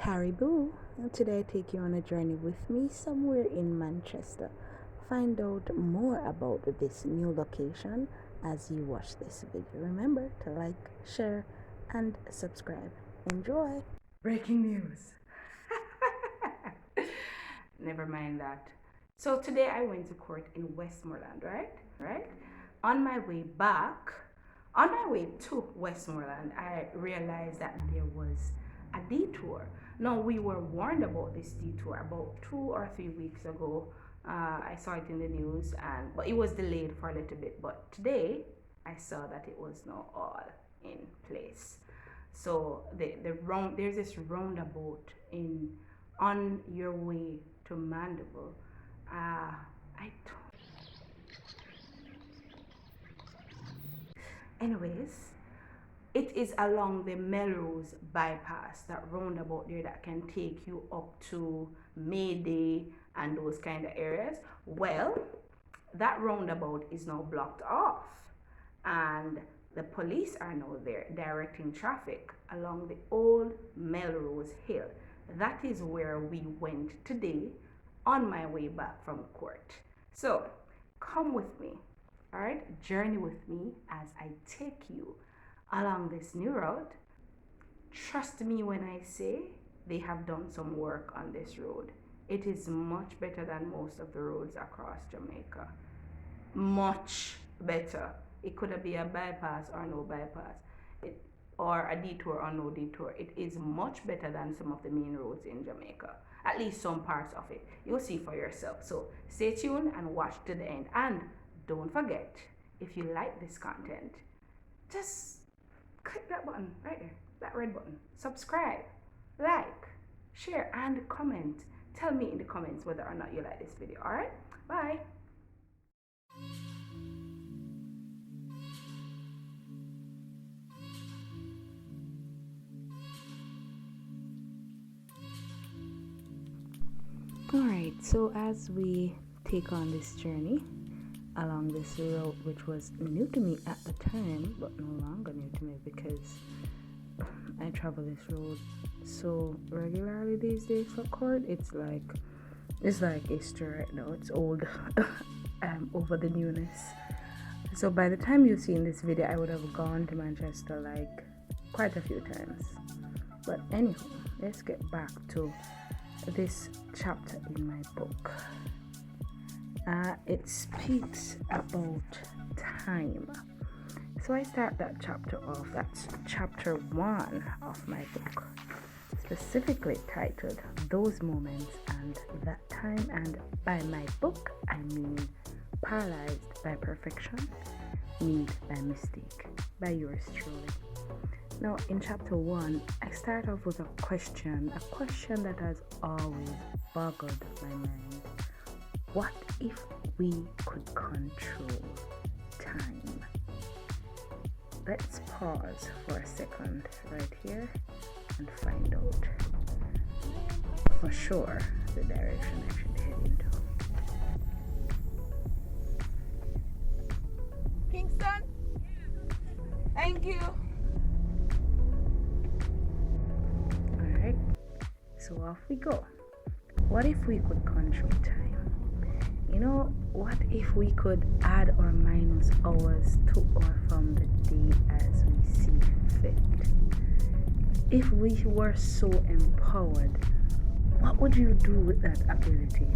Caribou, and today I take you on a journey with me somewhere in Manchester. Find out more about this new location as you watch this video. Remember to like, share, and subscribe. Enjoy! Breaking news. Never mind that. So today I went to court in Westmoreland, right? On my way to Westmoreland, I realized that there was a detour. Now, we were warned about this detour about 2 or 3 weeks ago. I saw it in the news, but it was delayed for a little bit. But today, I saw that it was now all in place. So there's this roundabout on your way to Mandeville. Anyways, it is along the Melrose bypass, that roundabout there that can take you up to Mayday and those kind of areas. Well, that roundabout is now blocked off, and the police are now there directing traffic along the old Melrose Hill. That is where we went today on my way back from court. So come with me, all right? Journey with me as I take you along this new road. Trust me when I say they have done some work on this road. It is much better than most of the roads across Jamaica. Much better. It could be a bypass or no bypass, or a detour or no detour. It is much better than some of the main roads in Jamaica. At least some parts of it. You'll see for yourself. So stay tuned and watch to the end. And don't forget, if you like this content, just click that button right there, that red button. Subscribe, like, share, and comment. Tell me in the comments whether or not you like this video. All right, bye. Alright, so as we take on this journey along this road, which was new to me at the time but no longer new to me because I travel this road so regularly these days for court. It's like history right now. It's old. Over the newness. So by the time you've seen this video, I would have gone to Manchester like quite a few times. But anyhow, let's get back to this chapter in my book. It speaks about time. So I start that chapter off. That's chapter 1 of my book, specifically titled Those Moments and That Time. And by my book, I mean Paralyzed by Perfection, Made by Mistake, by yours truly. Now, in chapter 1, I start off with a question that has always boggled my mind. What if we could control time? Let's pause for a second right here and find out for sure the direction I should head into. Kingston? Thank you. Alright, so off we go. What if we could control time? You know, what if we could add or minus hours to or from the day as we see fit? If we were so empowered, what would you do with that ability?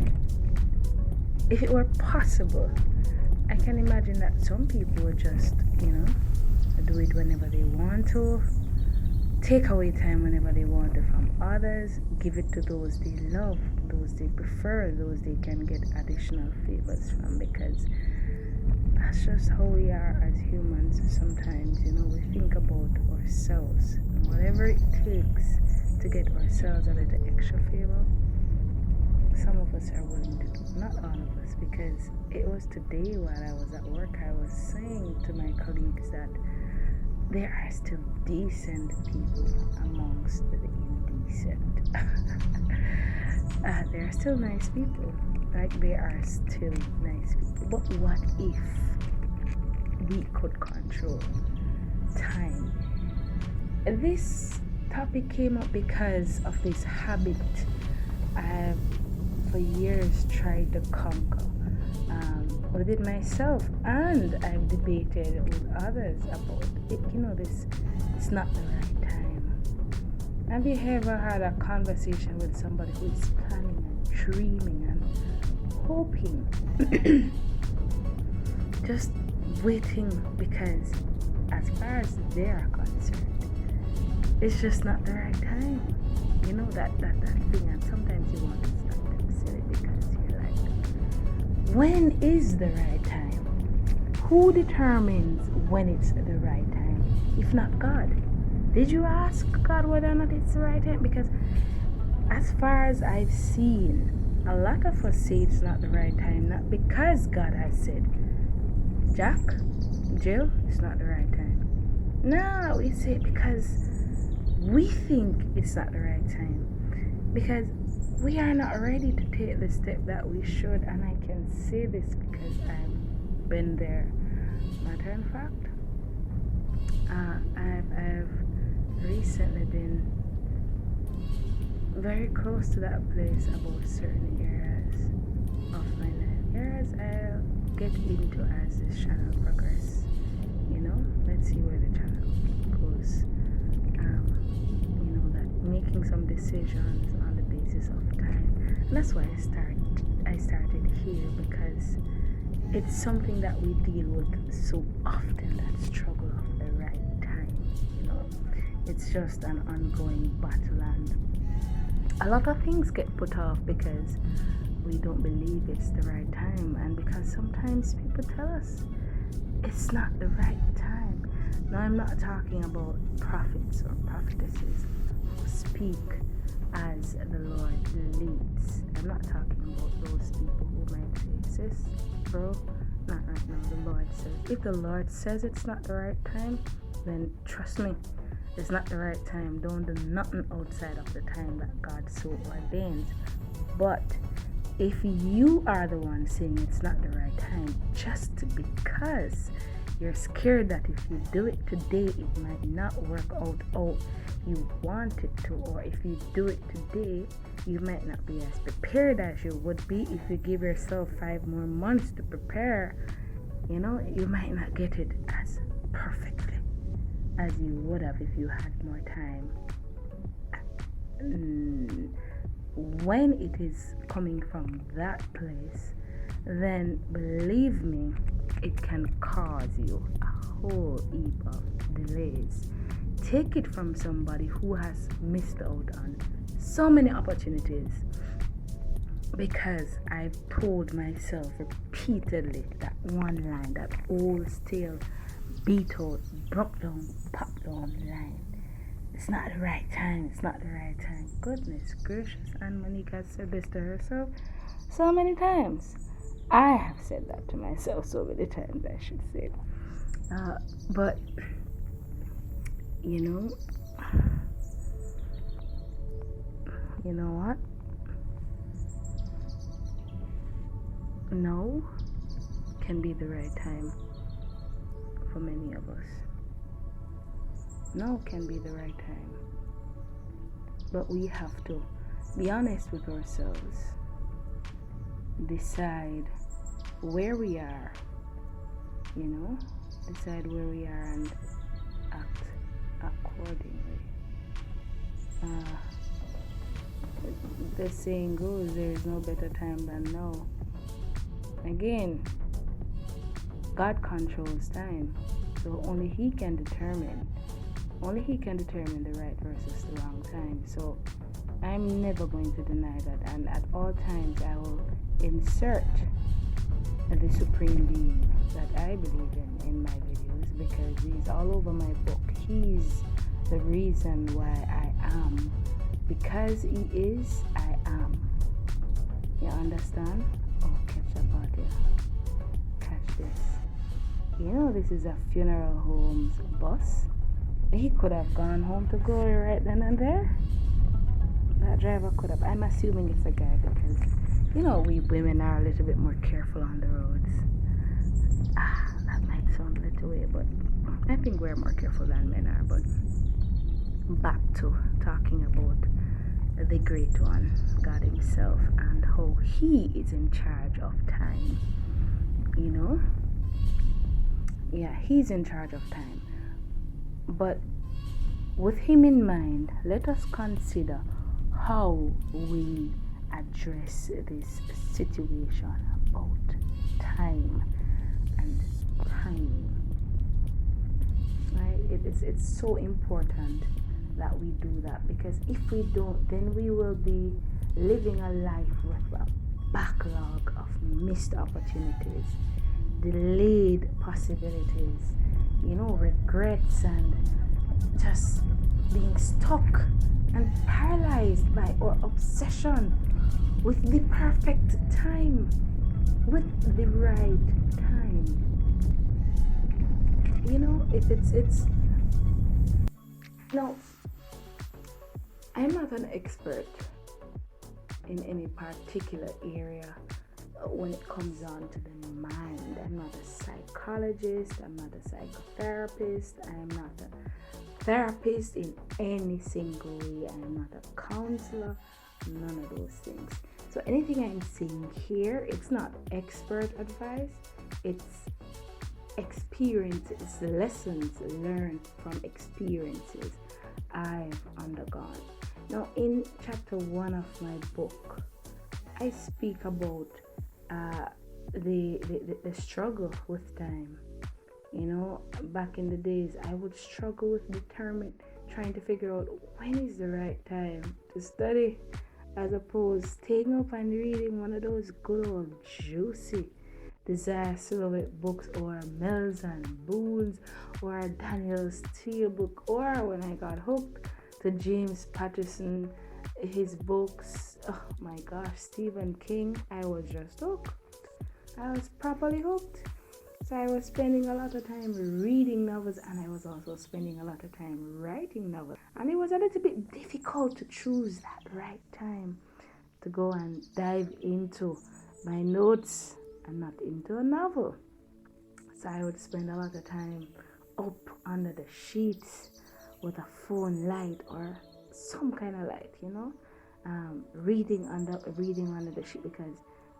If it were possible, I can imagine that some people would just, do it whenever they want to, take away time whenever they want to from others, give it to those they love, those they prefer, those they can get additional favors from, because that's just how we are as humans. Sometimes, we think about ourselves, and whatever it takes to get ourselves a little extra favor, some of us are willing to do. Not all of us, because it was today while I was at work, I was saying to my colleagues that there are still decent people amongst the indecent. There are still nice people. There are still nice people. But what if we could control time? This topic came up because of this habit I've for years tried to conquer within myself, and I've debated with others about it. This it's not the right time. Have you ever had a conversation with somebody who is planning and dreaming and hoping, just waiting because, as far as they are concerned, it's just not the right time? That thing, and sometimes you want to stop them silly because you're like, when is the right time? Who determines when it's the right time? If not God. Did you ask God whether or not it's the right time? Because as far as I've seen, a lot of us say it's not the right time, not because God has said, Jack, Jill, it's not the right time. No, we say it because we think it's not the right time. Because we are not ready to take the step that we should, and I can say this because I've been there. Matter of fact, I've recently been very close to that place about certain areas of my life. Areas I'll get into as this channel progresses. Let's see where the channel goes. That making some decisions on the basis of time. And that's why I started here, because it's something that we deal with so often, that struggle of the right time. It's just an ongoing battle, and a lot of things get put off because we don't believe it's the right time, and because sometimes people tell us it's not the right time. Now, I'm not talking about prophets or prophetesses who speak as the Lord leads. I'm not talking about those people who might say, sis, bro, not right now. The Lord says. If the Lord says it's not the right time, then trust me, it's not the right time. Don't do nothing outside of the time that God so ordains. But if you are the one saying it's not the right time, just because you're scared that if you do it today, it might not work out how you want it to, or if you do it today, you might not be as prepared as you would be if you give yourself 5 more months to prepare. You might not get it as perfectly as you would have if you had more time. When it is coming from that place, then believe me, it can cause you a whole heap of delays. Take it from somebody who has missed out on so many opportunities, because I've told myself repeatedly that one line, that old stale, beat out, broke down, popped down line. It's not the right time. It's not the right time. Goodness gracious. And Monica said this to herself so many times. I have said that to myself so many times, I should say. But, you know what? No can be the right time for many of us. No can be the right time. But we have to be honest with ourselves. Decide where we are, decide where we are and act accordingly. The saying goes, there is no better time than now. Again, God controls time, so only He can determine the right versus the wrong time. So I'm never going to deny that, and at all times I will insert the supreme being that I believe in my videos, because He's all over my book. He's the reason why I am. Because He is, I am. You understand? Oh, catch up out here. Catch this. This is a funeral home's bus. He could have gone home to glory right then and there. That driver could have. I'm assuming it's a guy, because we women are a little bit more careful on the roads. That might sound a little way, but I think we're more careful than men are. But back to talking about the Great One, God Himself, and how He is in charge of time. You know? Yeah, He's in charge of time. But with Him in mind, let us consider how we address this situation about time and timing. Right? It's so important that we do that, because if we don't, then we will be living a life with a backlog of missed opportunities, delayed possibilities, regrets, and just being stuck and paralyzed by our obsession with the perfect time, with the right time. It's no, I'm not an expert in any particular area when it comes on to the mind. I'm not a psychologist, I'm not a psychotherapist, I'm not a therapist in any single way, I'm not a counselor, none of those things. So anything I'm saying here, it's not expert advice, it's experiences, lessons learned from experiences I've undergone. Now, in chapter 1 of my book, I speak about the struggle with time. Back in the days, I would struggle with trying to figure out when is the right time to study, as opposed to staying up and reading one of those good old juicy Desire Silhouette books, or Mills and Boons, or Daniel Steele book, or when I got hooked to James Patterson, his books, oh my gosh, Stephen King, I was just hooked. I was properly hooked. So I was spending a lot of time reading novels, and I was also spending a lot of time writing novels. And it was a little bit difficult to choose that right time to go and dive into my notes and not into a novel. So I would spend a lot of time up under the sheets with a phone light or some kind of light, reading under the sheet, because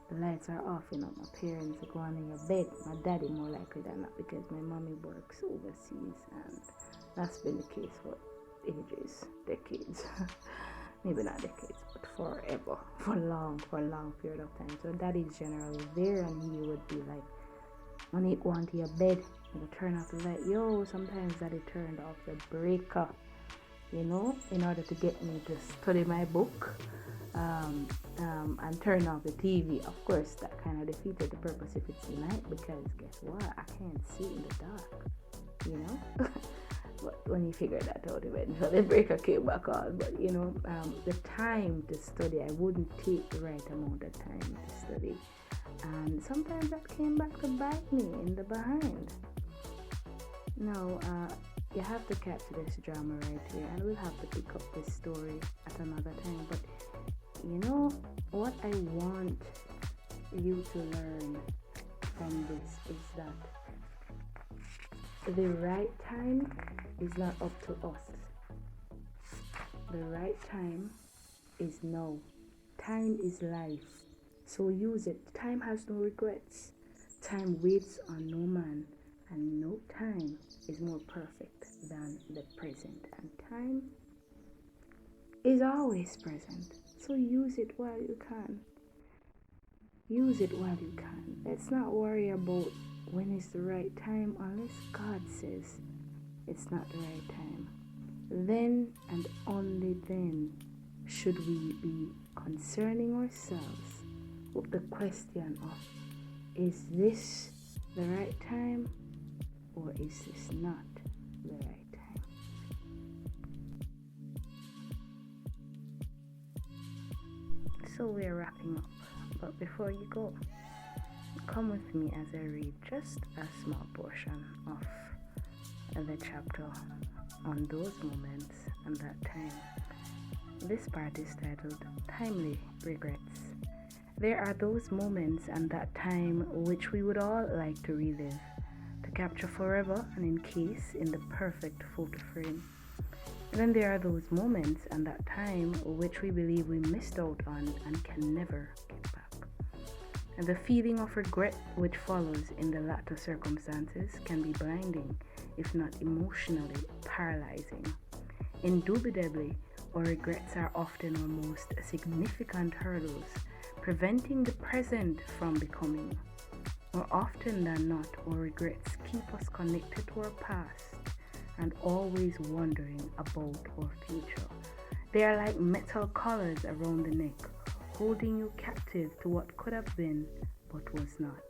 the lights are off. My parents are going in your bed. My daddy more likely than not, because my mommy works overseas, and that's been the case for ages, decades. Maybe not decades, but forever, for a long period of time. So daddy's generally there, and he would be like, when you go onto your bed, you turn off the light. Sometimes daddy turned off the breaker, in order to get me to study my book, and turn off the TV. Of course, that kind of defeated the purpose if it's night, because guess what? I can't see in the dark, But when you figure that out, eventually the breaker came back on. But the time to study, I wouldn't take the right amount of time to study, and sometimes that came back to bite me in the behind. Now, you have to catch this drama right here, and we'll have to pick up this story at another time. But what I want you to learn from this is that the right time is not up to us. The right time is now. Time is life, so use it. Time has no regrets. Time waits on no man, and no time is more perfect than the present. And time is always present, so use it while you can. Use it while you can. Let's not worry about when is the right time, unless God says it's not the right time. Then and only then should we be concerning ourselves with the question of, is this the right time, or is this not the right time? So we're wrapping up, but before you go, come with me as I read just a small portion of the chapter on those moments and that time. This part is titled Timely Regrets. There are those moments and that time which we would all like to relive, to capture forever and encase in the perfect photo frame. Then there are those moments and that time which we believe we missed out on and can never get back. And the feeling of regret which follows in the latter circumstances can be blinding, if not emotionally paralyzing. Indubitably, our regrets are often our most significant hurdles, preventing the present from becoming. More often than not, our regrets keep us connected to our past and always wondering about our future. They are like metal collars around the neck, holding you captive to what could have been but was not.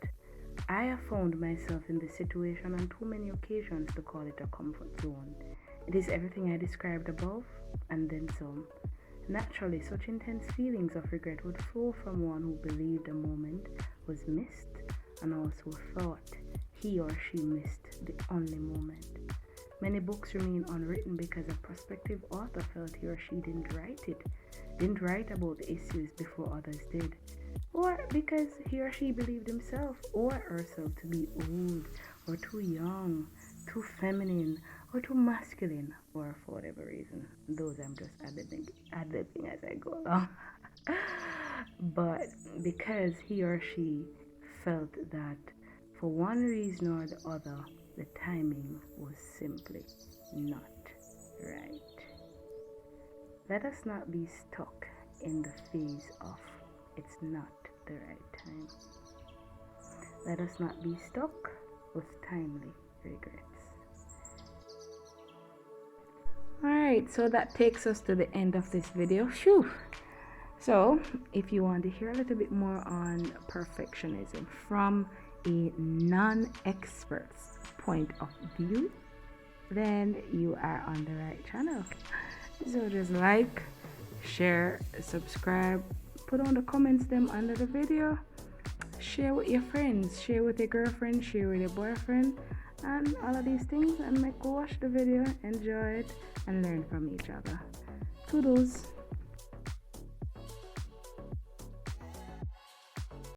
I have found myself in this situation on too many occasions to call it a comfort zone. It is everything I described above and then some. Naturally, such intense feelings of regret would flow from one who believed a moment was missed and also thought he or she missed the only moment. Many books remain unwritten because a prospective author felt he or she didn't write about the issues before others did, or because he or she believed himself or herself to be old or too young, too feminine, or too masculine, or for whatever reason. Those I'm just ad-libbing as I go along. But because he or she felt that for one reason or the other, the timing was simply not right. Let us not be stuck in the phase of it's not the right time. Let us not be stuck with timely regrets. Alright, so that takes us to the end of this video. Phew. So, if you want to hear a little bit more on perfectionism from a non-expert's point of view, then you are on the right channel. So just like, share, subscribe, put on the comments them under the video, share with your friends, share with your girlfriend, share with your boyfriend, and all of these things, and go watch the video, enjoy it, and learn from each other. Toodles.